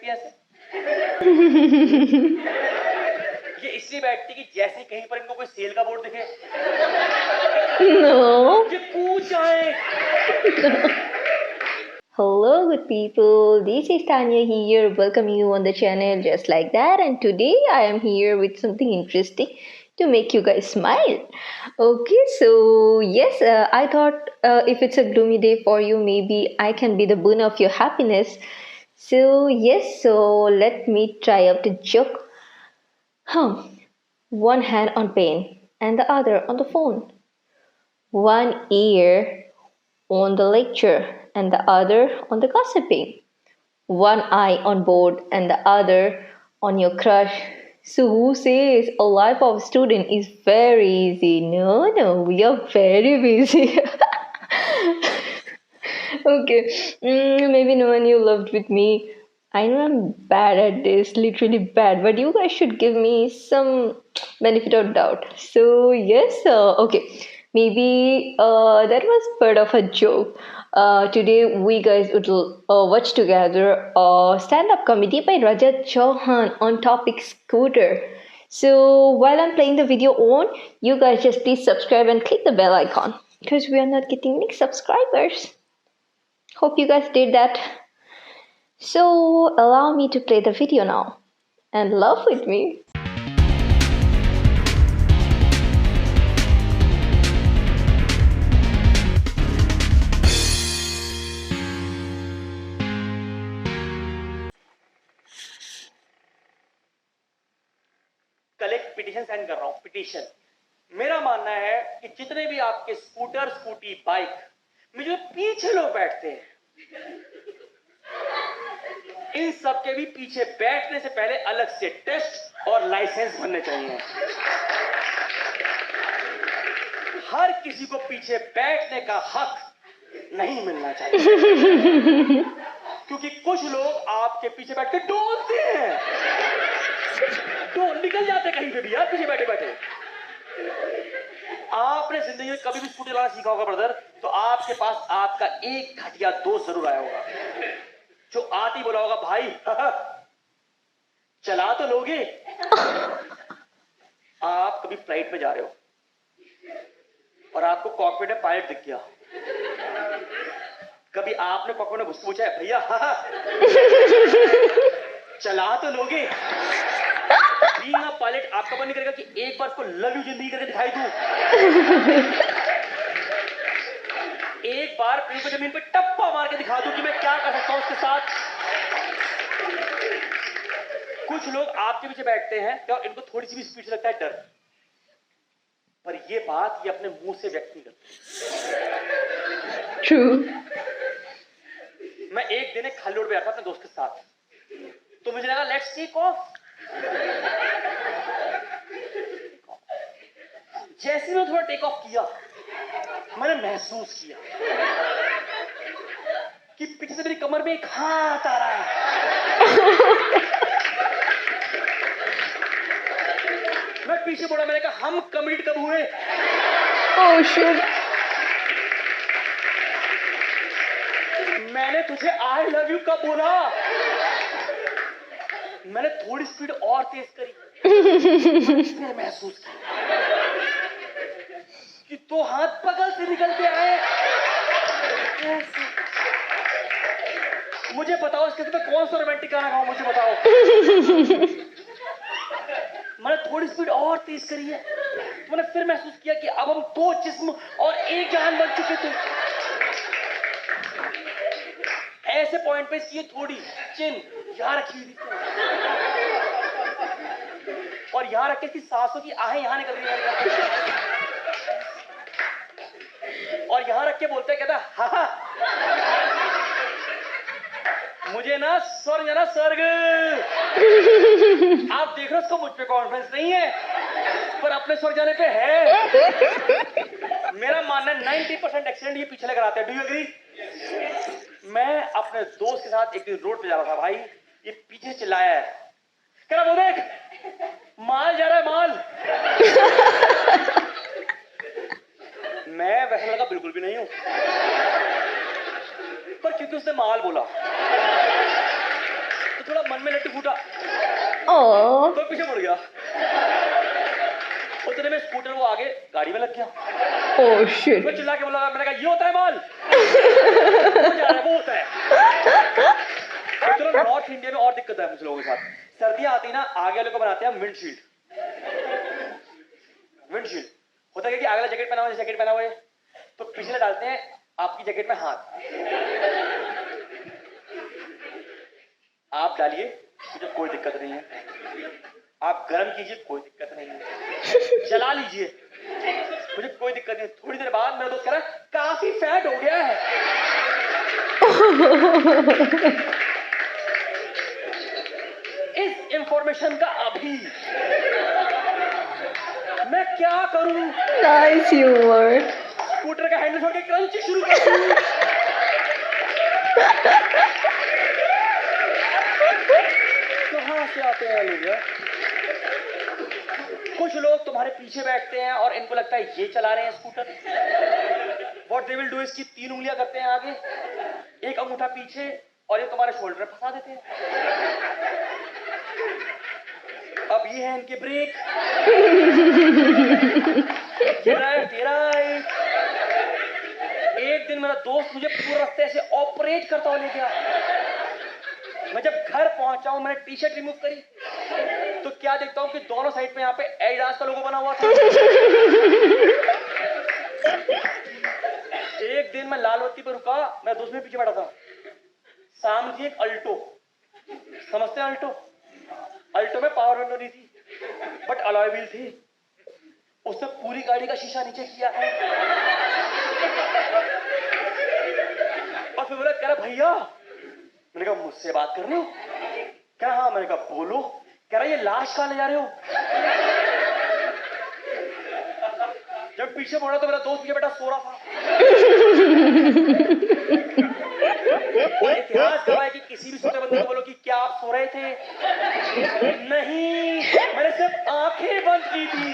बैठती है ऐसे? ये इसलिए बैठती कि जैसे कहीं पर इनको कोई सेल का बोर्ड दिखे, No. ये कूद जाए। Hello, good people. This is Tanya here, welcoming you on the channel just like that. And today I am here with something interesting to make you guys smile. Okay, so yes, I thought if it's a gloomy day for you, maybe I can be the boon of your happiness. So, yes, so let me try out a joke. One hand on pen and the other on the phone. One ear on the lecture and the other on the gossiping. One eye on board and the other on your crush. So who says a life of student is very easy? No, we are very busy. Okay, maybe no one you loved with me. I know I'm bad at this, literally bad, but you guys should give me some benefit of doubt. So yes, okay, maybe that was part of a joke. Today we guys would watch together a stand-up comedy by Rajat Chauhan on topic scooter. So while I'm playing the video on, you guys just please subscribe and click the bell icon because we are not getting any subscribers. Hope you guys did that. So allow me to play the video now and laugh with me. कल एक petition send कर रहा हूं, petition. मेरा मानना है कि जितने भी आपके स्कूटर, स्कूटी, बाइक में जो पीछे लोग बैठते हैं, इन सब के भी पीछे बैठने से पहले अलग से टेस्ट और लाइसेंस बनने चाहिए। हर किसी को पीछे बैठने का हक नहीं मिलना चाहिए, क्योंकि कुछ लोग आपके पीछे बैठ के डोलते हैं, निकल जाते कहीं पे भी यार पीछे बैठे बैठे। आपने जिंदगी में कभी भी स्कूटी चलाना सीखा होगा ब्रदर, तो आपके पास आपका एक घटिया दोस्त जरूर आया होगा, जो आती बोला होगा, भाई चला तो लोगे। आप कभी फ्लाइट में जा रहे हो और आपको कॉकपिट में पायलट दिख गया, कभी आपने कॉकपिट में घुस पूछा है, भैया चला तो लोगे। बीइंग अ पायलट आपका मन नहीं करेगा कि एक बार उसको लव यू जिंदगी करके दिखाई दूं, एक बार प्रेम को जमीन पे टप्पा मार के दिखा दूं कि मैं क्या कर सकता हूं उसके साथ। कुछ लोग आपके पीछे बैठते हैं और इनको थोड़ी सी भी स्पीड से लगता है डर, पर ये बात ये अपने मुंह से व्यक्त नहीं करते। True. मैं एक दिन एक खाली रोड पे आया था अपने दोस्त के साथ, तो मुझे लगा लेट्स टेक ऑफ। जैसे मैं थोड़ा टेक ऑफ किया, मैंने महसूस किया कि पीछे से मेरी कमर में एक हाथ आ रहा है। मैं पीछे मुड़ा, मैंने कहा हम कमिट कब हुए? Oh shit. मैंने तुझे आई लव यू कब बोला? मैंने थोड़ी स्पीड और तेज करी, फिर महसूस किया कि दो हाथ बगल से निकल के आए। मुझे बताओ इसके में कौन सा रोमांटिक गाना गाऊं, मुझे बताओ। मैंने थोड़ी स्पीड और तेज करी है, तो मैंने फिर महसूस किया कि अब हम दो जिस्म और एक जान बन चुके थे। ऐसे पॉइंट पे इसकी थोड़ी चिन यहां रखी हुई थी और यहां रख के इसकी सांसों की आहें यहां निकल रही है, और यहां रख के बोलते कहता हा मुझे ना स्वर्ग जाना, स्वर्ग। आप देख रहे हो उसको मुझ पे कॉन्फिडेंस नहीं है, पर अपने स्वर्ग जाने पे है। मेरा मानना 90% एक्सीडेंट ये पीछे लेकर आते हैं। Do you agree? मैं अपने दोस्त के साथ एक दिन रोड पे जा रहा था, भाई ये पीछे चिल्लाया है, कह रहा वो देख माल जा रहा है, माल। मैं वैसा लड़का बिल्कुल भी नहीं हूं, पर क्योंकि उसने माल बोला तो थोड़ा मन में लट्टू फूटा, Oh. तो पीछे मुड़ गया। उतने में स्कूटर वो आगे गाड़ी में लग गया। Oh shit. मैं चिल्ला के बोला, मैंने कहा ये होता है माल, वो जा रहा है, वो होता है। तो चलो नॉर्थ इंडिया में और दिक्कत है मुझे लोगों के साथ, सर्दियां आती ना, आगे वाले को बनाते हैं विंडशील्ड। विंडशील्ड होता है कि अगला जैकेट पहना हुआ है, जैकेट पहना हुआ है, तो पिछले डालते हैं आपकी जैकेट में हाथ। आप डालिए, मुझे कोई दिक्कत नहीं है। आप गर्म कीजिए, कोई दिक्कत नहीं है। जला लीजिए, मुझे कोई दिक्कत नहीं। थोड़ी देर बाद मेरा दोस्त कह रहा है काफी फैट हो गया है। इस इंफॉर्मेशन का अभी मैं क्या करूं? Nice humor. स्कूटर का हैंडल छोड़ के क्रंच शुरू कर दूं? कहां से आते हैं लोग यार? कुछ लोग तुम्हारे पीछे बैठते हैं और इनको लगता है ये चला रहे हैं scooter. What they will do is कि 3 उंगलियां करते हैं आगे, एक अंगूठा पीछे, और ये तुम्हारे शोल्डर में फंसा देते हैं। अब ये है इनके ब्रेक। राइट। एक दिन मेरा दोस्त मुझे पूरे रास्ते से ऑपरेट करता हुआ ले गया। मैं जब घर पहुंचा हूं, मैंने टी शर्ट रिमूव करी तो क्या देखता हूं कि दोनों साइड में यहाँ पे एडिडास का लोगो बना हुआ था। एक दिन मैं लालवत्ती पर रुका, मैं दोस्त में पीछे बैठा था, सामने थी एक अल्टो। समझते हैं अल्टो? अल्टो में पावर विंडो नहीं थी बट अलॉय व्हील थी। उसने पूरी गाड़ी का शीशा नीचे किया है और फिर बोला, कह रहा भैया, मैंने कहा मुझसे बात कर रहे हो? कह रहा हाँ। मैंने कहा बोलो। कह रहा ये लाश कहाँ ले जा रहे हो? जब पीछे मुड़ा तो मेरा दोस्त पीछे बैठा सो रहा था। और इतिहास गवाह है कि किसी भी सोते बंदे को बोलो कि क्या आप सो रहे थे? नहीं, मैंने सिर्फ आंखें बंद की थी।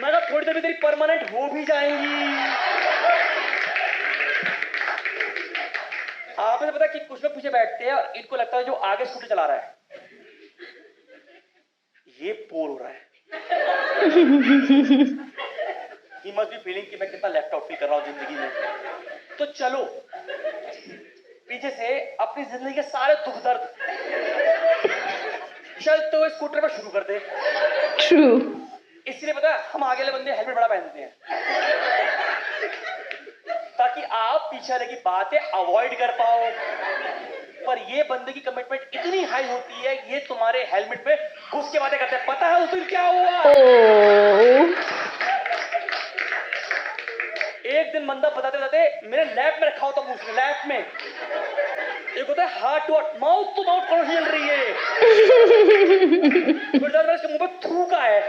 मैं कहा थोड़ी देर में तेरी परमानेंट हो भी जाएंगी। आपने पता कि कुछ लोग पीछे बैठते हैं और इनको लगता है जो आगे स्कूटर चला रहा है ये बोर हो रहा है। He must be feeling कि मैं कितना लेफ्ट आउट फील कर रहा हूं जिंदगी में। तो चलो पीछे से अपनी जिंदगी के सारे दुख दर्द चलते हुए स्कूटर पर शुरू कर दे। True. इसलिए पता है हम आगे वाले बंदे हेलमेट बड़ा पहनते हैं ताकि आप पीछे वाले की बातें अवॉइड कर पाओ। पर ये बंदे की कमिटमेंट इतनी हाई होती है, ये तुम्हारे हेलमेट में घुस के बातें करते हैं। पता है उस दिन क्या हुआ? Oh. एक दिन बंदा बताते बताते मेरे लैब में रखा होता मुझे, लैब में एक होता है heart to heart, mouth to mouth conversation चल रही है। फिर जब इसके मुंह पे थूका है,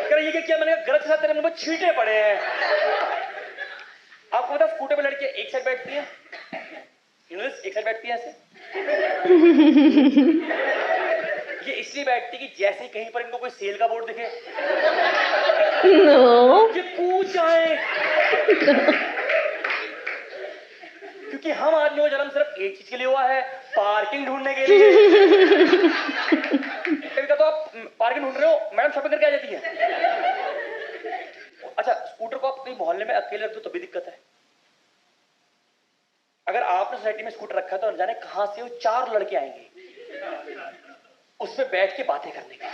कह ये क्या? मैंने कहा गलत के साथ तेरे मुंह पे छींटे पड़े हैं। आपको पता स्कूटर पे लड़कियां एक साइड बैठती हैं, एक साइड बैठती है ऐसे। ये इसलिए बैठती कि जैसे कहीं पर इनको कोई सेल का बोर्ड दिखे No. ये कूद जाए। क्योंकि हम आदमियों का जन्म सिर्फ एक चीज के लिए हुआ है, पार्किंग ढूंढने के लिए। कभी तो आप पार्किंग ढूंढ रहे हो, मैडम शॉपिंग करके आ जाती है। अच्छा स्कूटर को आप कहीं मोहल्ले में अकेले रख दो तभी दिक्कत है। अगर आपने सोसाइटी में स्कूटर रखा है तो जाने कहां से वो 4 लड़के आएंगे उस पे बैठ के बातें करने के लिए।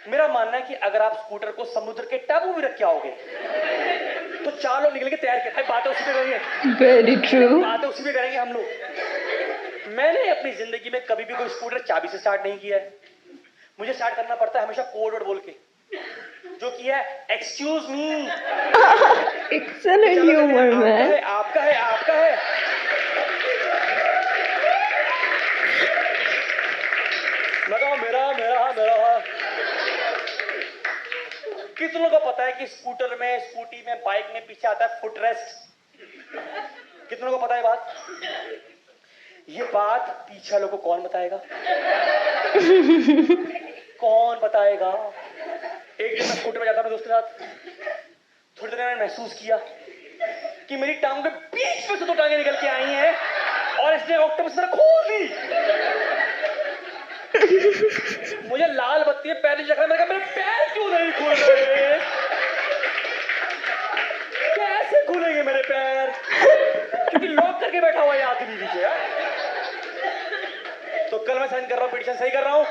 मेरा मानना है कि अगर आप स्कूटर को समुद्र के टापू में रख के आओगे तो 4 लोग निकल के तैयार करते हैं, बातें उसी पे करेंगे। Very true. बातें उसी पे करेंगे हम लोग। मैंने अपनी जिंदगी में कभी भी कोई स्कूटर चाबी से स्टार्ट नहीं किया है। मुझे स्टार्ट करना पड़ता है हमेशा कोड वर्ड बोल के, जो कि है excuse me. Excellent humor, man. आपका है, आपका है। लगाओ मेरा मेरा मेरा। कितनों को पता है कि स्कूटर में, स्कूटी में, बाइक में पीछे आता है फुट रेस्ट? कितनों को पता है बात? ये बात पीछे वालों को कौन बताएगा? कौन बताएगा? एक दिन मैं स्कूटर में जाता था दोस्त के साथ, थोड़ी देर मैंने महसूस किया कि मेरी टांग के बीच पे से 2 टांगे निकल के आई हैं और इसने ऑक्टोपस तरह खोल दी। मुझे लाल बत्ती में पैर नहीं रख रहा, मैंने कहा मेरे पैर क्यों नहीं खुल रहे? कैसे खुलेंगे मेरे पैर? क्योंकि लॉक करके बैठा हुआ है आदमी पीछे यार। तो कल मैं साइन कर रहा हूँ, पिटीशन सही कर रहा हूँ।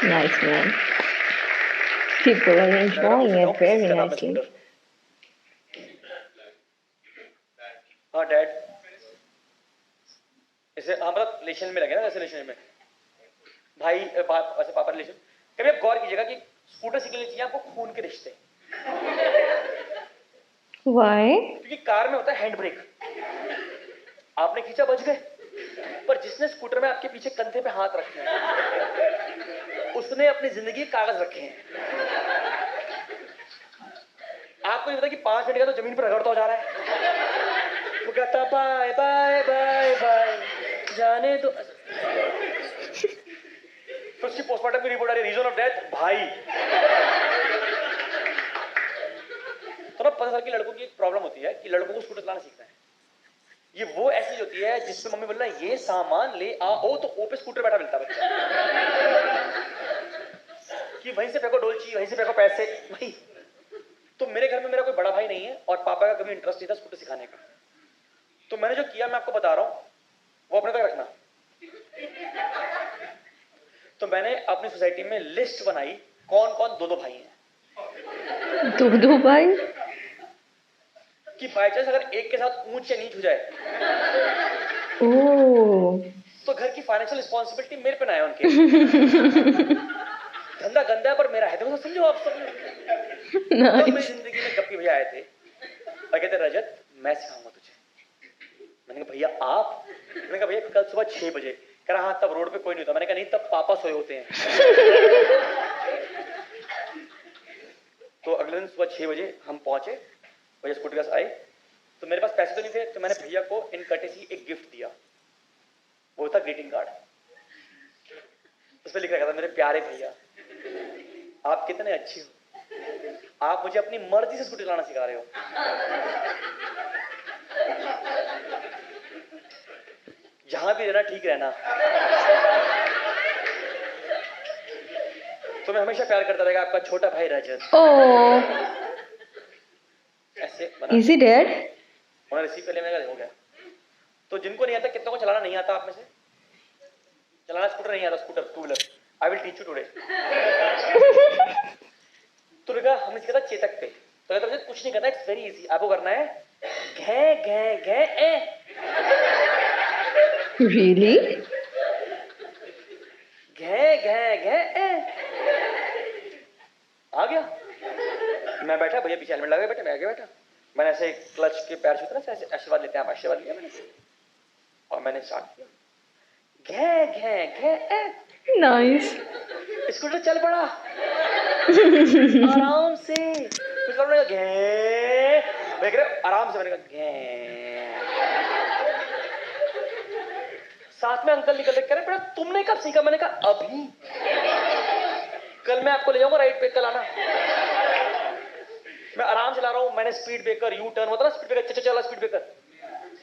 Nice, man. People are enjoying it very nicely. हाँ डैड, इसे हाँ मतलब रिलेशन में लगे ना, वैसे रिलेशन में भाई वैसे पापा रिलेशन। कभी आप गौर कीजिएगा कि स्कूटर सीखने चाहिए आपको खून के रिश्ते। Why? क्योंकि कार में होता है हैंड ब्रेक, आपने खींचा बच गए, पर जिसने स्कूटर में आपके पीछे कंधे पे हाथ रखे हैं उसने अपनी जिंदगी कागज रखे हैं। आपको ये पता कि 5 मिनट का तो जमीन पर रगड़ता जा रहा है, वो कहता बाय बाय बाय बाय जाने दो। तो उसकी पोस्टमार्टम की रिपोर्ट आ रही है, रीजन ऑफ डेथ भाई। तो ना 15 साल के लड़कों की एक प्रॉब्लम होती है कि लड़कों को स्कूटर चलाना सीखना है। ये वो ऐसी होती है जिसपे मम्मी बोलना ये सामान ले आओ तो ओ पे स्कूटर बैठा मिलता बच्चा कि वहीं से फेंको डोलची, वहीं से फेंको पैसे वही। तो मेरे घर में मेरा कोई बड़ा भाई नहीं है और पापा का कभी इंटरेस्ट नहीं था स्कूटर सिखाने का। तो मैंने जो किया मैं आपको बता रहा हूं, वो अपने तक रखना। तो मैंने अपनी सोसाइटी में लिस्ट बनाई कौन कौन 2-2 भाई हैं। 2 भाई? कि बाई चांस अगर एक के साथ ऊंच या नीच हो जाए तो घर की फाइनेंशियल रिस्पॉन्सिबिलिटी मेरे पे ना है उनके। धंधा गंदा है पर मेरा है, देखो समझो आप सब। तो मेरी जिंदगी में गप्पी भैया आए थे और कहते रजत मैं सिखाऊंगा तुझे। मैंने कहा भैया आप? मैंने कहा भैया कल सुबह 6 बजे। कह रहा हाँ तब रोड पे कोई नहीं होता। मैंने कहा नहीं तब पापा सोए होते हैं। तो अगले दिन सुबह 6 बजे हम पहुंचे, भैया स्कूटी के पास आए। तो मेरे पास पैसे तो नहीं थे, तो मैंने भैया को इन कटेसी एक गिफ्ट दिया, वो था ग्रीटिंग कार्ड। उस पर लिख रखा था मेरे प्यारे भैया आप कितने अच्छे हो, आप मुझे अपनी मर्जी से स्कूटी चलाना सिखा रहे हो। जहां भी रहना ठीक रहना, तो मैं हमेशा प्यार करता रहेगा आपका छोटा भाई रजत। ऐसे बना। Is he dead? उन्होंने रिसीव कर लिया, मैंने कहा हो गया। तो जिनको नहीं आता, कितनों को चलाना नहीं आता आप में से? चलाना स्कूटर नहीं आता, scooter 2 wheeler. I will teach you today. तो देखा हमने सीखा था चेतक पे। तो कहता कुछ नहीं करना, इट्स वेरी इजी। आपको करना है घे घे घे ए। Really? घे घे घे ए। आ गया। मैं बैठा, भैया पीछे हेलमेट लगा बैठा, मैं आगे बैठा। मैंने ऐसे क्लच के पैर छूते ना, ऐसे आशीर्वाद लेते हैं आप, आशीर्वाद लिया मैंने और मैंने स्टार्ट किया घे घे घे ए। Nice. स्कूटर चल पड़ा आराम से। फिर मैंने कहा घे, देख रहे आराम से। मैंने कहा घे। साथ में अंकल निकल कह रहे बेटा तुमने कब सीखा? मैंने कहा अभी, कल मैं आपको ले जाऊंगा राइड पे, कल आना। मैं आराम चला रहा हूं, मैंने स्पीड ब्रेकर, यू टर्न होता ना स्पीड ब्रेकर, चला स्पीड ब्रेकर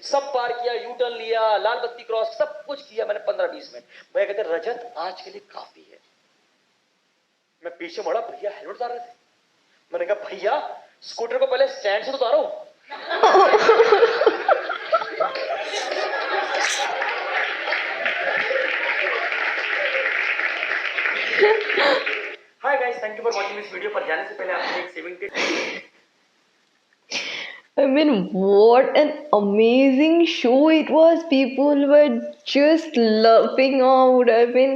सब पार किया, यू टर्न लिया, लाल बत्ती क्रॉस, सब कुछ किया मैंने 15-20 मिनट। भैया कहते रजत आज के लिए काफी है। मैं पीछे मुड़ा, भैया हेलमेट उतार रहे थे। मैंने कहा भैया स्कूटर को पहले स्टैंड से तो उतारो। Hi guys, thank you for watching this video. पर जाने से पहले आपको एक saving tip. I mean, what an amazing show it was. People were just laughing out. I mean,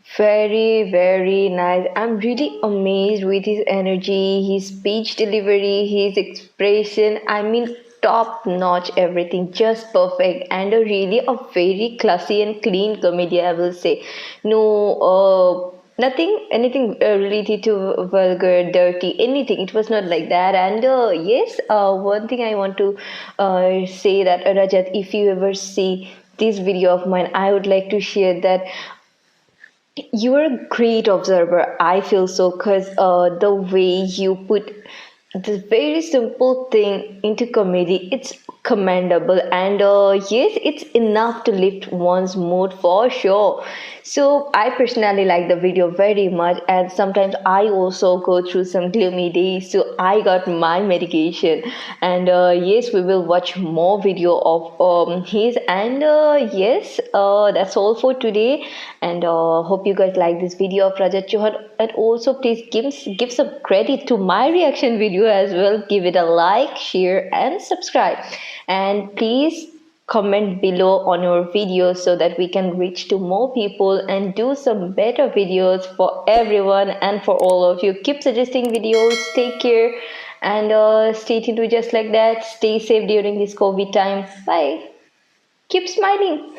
very, very nice. I'm really amazed with his energy, his speech delivery, his expression. I mean, top notch, everything just perfect, and really a very classy and clean comedy, I will say. No, anything related to vulgar, dirty, anything. It was not like that. And yes, one thing I want to say that Rajat, if you ever see this video of mine, I would like to share that you're a great observer. I feel so, because the way you put this very simple thing into comedy, it's commendable, and yes, it's enough to lift one's mood for sure. So I personally like the video very much, and sometimes I also go through some gloomy days, so I got my medication. And yes, we will watch more video of his. And yes, that's all for today. And hope you guys like this video of Rajat Chauhan. And also please give some credit to my reaction video as well. Give it a like, share and subscribe. And please comment below on your videos so that we can reach to more people and do some better videos for everyone and for all of you. Keep suggesting videos. Take care and stay tuned to Just Like That. Stay safe during this COVID time. Bye. Keep smiling.